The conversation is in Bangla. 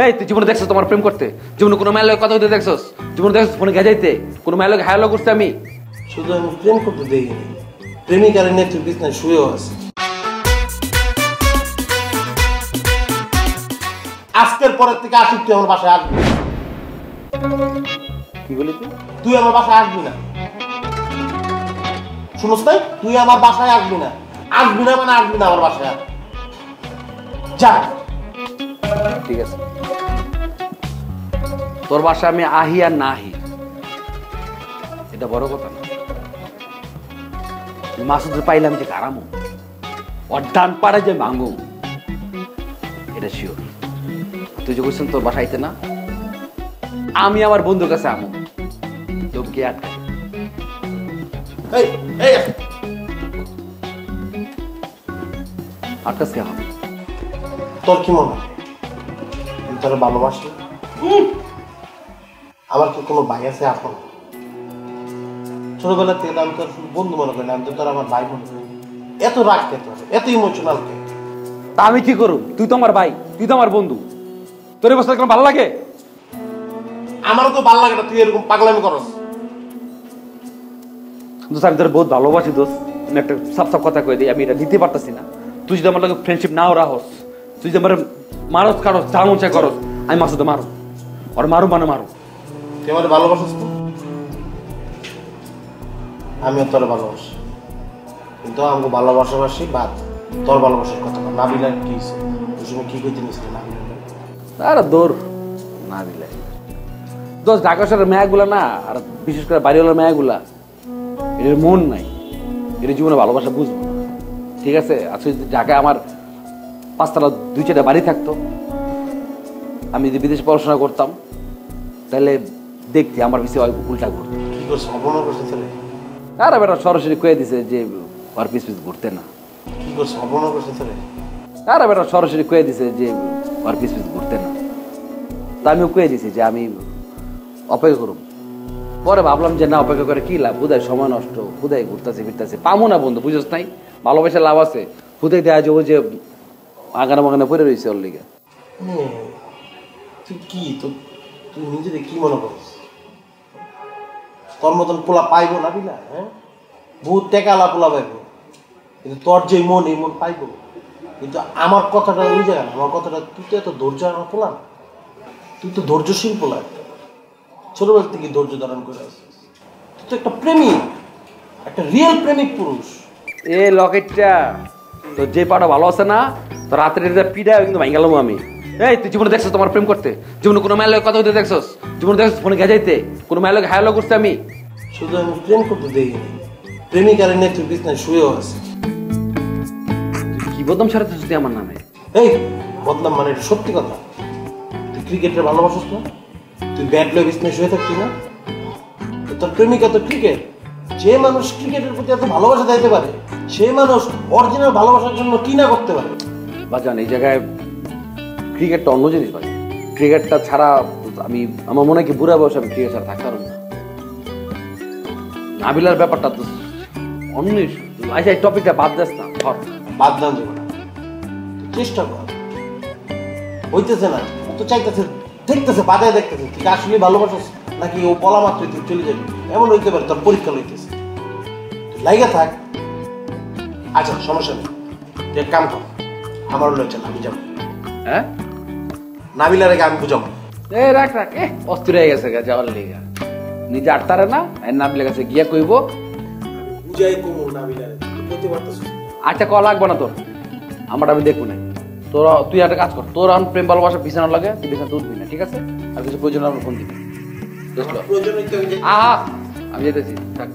এই তুই জীবনে দেখছস তোমার প্রেম করতে? জীবনে কোনো মেয়ের লগে কথা হইতে দেখছস? জীবনে দেখছস ফোনে গেজাইতে কোনো মেয়ের লগে হায়ালো করতে? আমি শুধু আমি প্রেম করতে দেখিনি, প্রেমিকার নিয়ে তুই বিছনায় শুয়েও আছে। আজকের পরের থেকে আসিস তুই আমার বাসায় আসবি। কি বলি তুই আমার বাসায় আসবি না, শুনছ তাই? তুই আমার বাসায় আসবি না, আসবি না মানে আসবি না আমার বাসায়। যা। ঠিক আছে, তোর বাসায় আমি আহি আর না আহি এটা বড় কথা না। মাসুদের পাইলাম যে কারামো ওর ডান পাড়ে যে ভাঙু এটা শিওর। তুই যে বলছেন তোর বাসায় আইতে না, আমি আমার বন্ধুর কাছে আমো তোকে আটকা। আটকাস কে? তোর কি মনে হয় আমি তোর ভালোবাসি? আমার কি কোনো ভাই আছে এখন? ছোটবেলা থেকে আমি তোর বন্ধু মনে করি না, আমি তো তোর আমার ভাই মনে করি। এত রাগ কে তোর, এত ইমোশনাল কে? তা আমি কি করব? তুই তো আমার ভাই, তুই তো আমার বন্ধু, তোর এই অবস্থা ভালো লাগে? আমারও তো ভালো লাগে না তুই এরকম পাগলামি করস। দোস্ত আমি তোর বহুত ভালোবাসি দোস্ত, আমি একটা সাফ সাফ কথা কই দিই, আমি এটা দিতে পারতাছি না। তুই যদি আমার লগে ফ্রেন্ডশিপ নাও রাহস, তুই যদি আমার মারস কারস যা মন চাই করস, আমি মাসুদে মারো আর মারো মানে মারো। তুই আমার ভালোবাসিস তো? আমিও তোর ভালোবাসি, কিন্তু আমাকে ভালোবাসাবাসি বাদ। তোর ভালোবাসার কথা না। নাবিলার কি হয়েছে? তুই সময় কি কইতে নিস নাবিলার? আরে দৌড় না দিলে দোস্ত, ঢাকা শহরের মেয়াগুলা না, আর বিশেষ করে বাড়িওয়ালার মেয়াগুলা এর মন নাই, এর জীবনে ভালোবাসা বুঝবো না। ঠিক আছে, আজকে যদি ঢাকায় আমার 5 তলা 2-4টা বাড়ি থাকতো, আমি যদি বিদেশে পড়াশোনা করতাম, তাহলে দেখতি আমার পিছিয়ে উল্টা ঘুরতো। কি করছে? অপমান করছে ছেলে? আর বেটা সরাসরি কয়ে দিছে যে আর পিছ পিছ ঘুরতে না। কি করছে? অপমান করছে ছেলে? আর বেটা সরাসরি কয়ে দিছে যে আর পিছ পিছ ঘুরতে না। তা আমিও কয়ে দিছি যে আমি অপেক্ষা করব। পরে ভাবলাম যে না, অপেক্ষা করে কি লাভ, হুদায় সময় নষ্ট, হুদায় ঘুরতেছে ফিরতেছে, পামো না বন্ধু, বুঝছ নাই? ভালোবাসা লাভ আছে, হুদায় দেওয়া যাবো যে আগানা মাগানা পড়ে রয়েছে ওর লিগে। তুই কি তুই নিজেকে কি মনে করিস? তোর মতন পোলা পাইবো না বিনা? হ্যাঁ, বহুত টেকালা পোলা পাইবো, কিন্তু তোর যে মন এই মন পাইবো। কিন্তু আমার কথাটা ওই জায়গা না, আমার কথাটা তুই তো এত ধৈর্য আমার পোলা না, তুই তো ধৈর্যশীল পোলা, ছোটবেলা থেকে ধৈর্য ধারণ করে আসছিস। তুই তো একটা প্রেমিক, একটা রিয়েল প্রেমিক পুরুষ। এ লকেটটা তোর যে পাটা ভালো আছে না, তোর রাত্রে পিঠা কিন্তু ভাই গেলাম আমি। এই তুই জীবনে দেখছস তোমার প্রেম করতে? জীবনে কোনো মেয়ের লগে কথা হইতে দেখছস? জীবনে দেখছস ফোনে গেজাইতে কোনো মেয়ের লগে হায়ালো করতে? আমি শুধু আমি প্রেম করতে দেখিনি, প্রেমিকার নিয়ে তুই বিছনায় শুয়েও আছে। কি বদনাম ছড়াতে তুই আমার নামে? এই বদনাম মানে এটা সত্যি কথা। তুই ক্রিকেটের ভালোবাসিস না? তুই ব্যাট লয়ে বিছনায় শুয়ে থাকতি না? তোর প্রেমিকা তো ক্রিকেট। যে মানুষ ক্রিকেটের প্রতি এত ভালোবাসা দিতে পারে, সেই মানুষ অরিজিনাল ভালোবাসার জন্য কি না করতে পারে। বাজান এই জায়গায় ক্রিকেটটা অন্য জিনিস ভাই। ক্রিকেটটা ছাড়া আমি, আমার মনে হয় কি বুড়া বয়সে আমি ক্রিকেট ছাড়া থাকতে পারবো না। নাবিলার ব্যাপারটা তো অন্য ইস্যু। আচ্ছা এই টপিকটা বাদ দিস না, ধর বাদ দান দেবো না, চেষ্টা কর। হইতেছে না, ও তো চাইতেছে, দেখতেছে, বাজায় দেখতেছে তুই আসলে ভালোবাসিস নাকি ও বলা মাত্রই তুই চলে যাবি। এমন হইতে পারে তোর পরীক্ষা লইতেছে, লাইগা থাক। আচ্ছা সমস্যা নেই, তুই এক কাম কর, আমার লয়ে চল, আমি যাবো। হ্যাঁ, নাবিলার আগে আমি বুঝাবো। এই রাখ রাখ, অস্থির হয়ে গেছে যাওয়ার লেগা, নিজে আটতারে না, নাবিলার কাছে গিয়া কইব বুঝাই কমু নাবিলারে, বলতে পারতেছিস। আচ্ছা ক লাগবো না তোর, আমার আমি দেখবো না। তোর তুই একটা কাজ কর, তোর এখন প্রেম ভালোবাসা বিছানো লাগে, তুই বিছানা উঠবি না, ঠিক আছে? আর কিছু প্রয়োজন আমার ফোন দিবি। প্রয়োজন হইতে আহা আমি যেতেছি, থাক।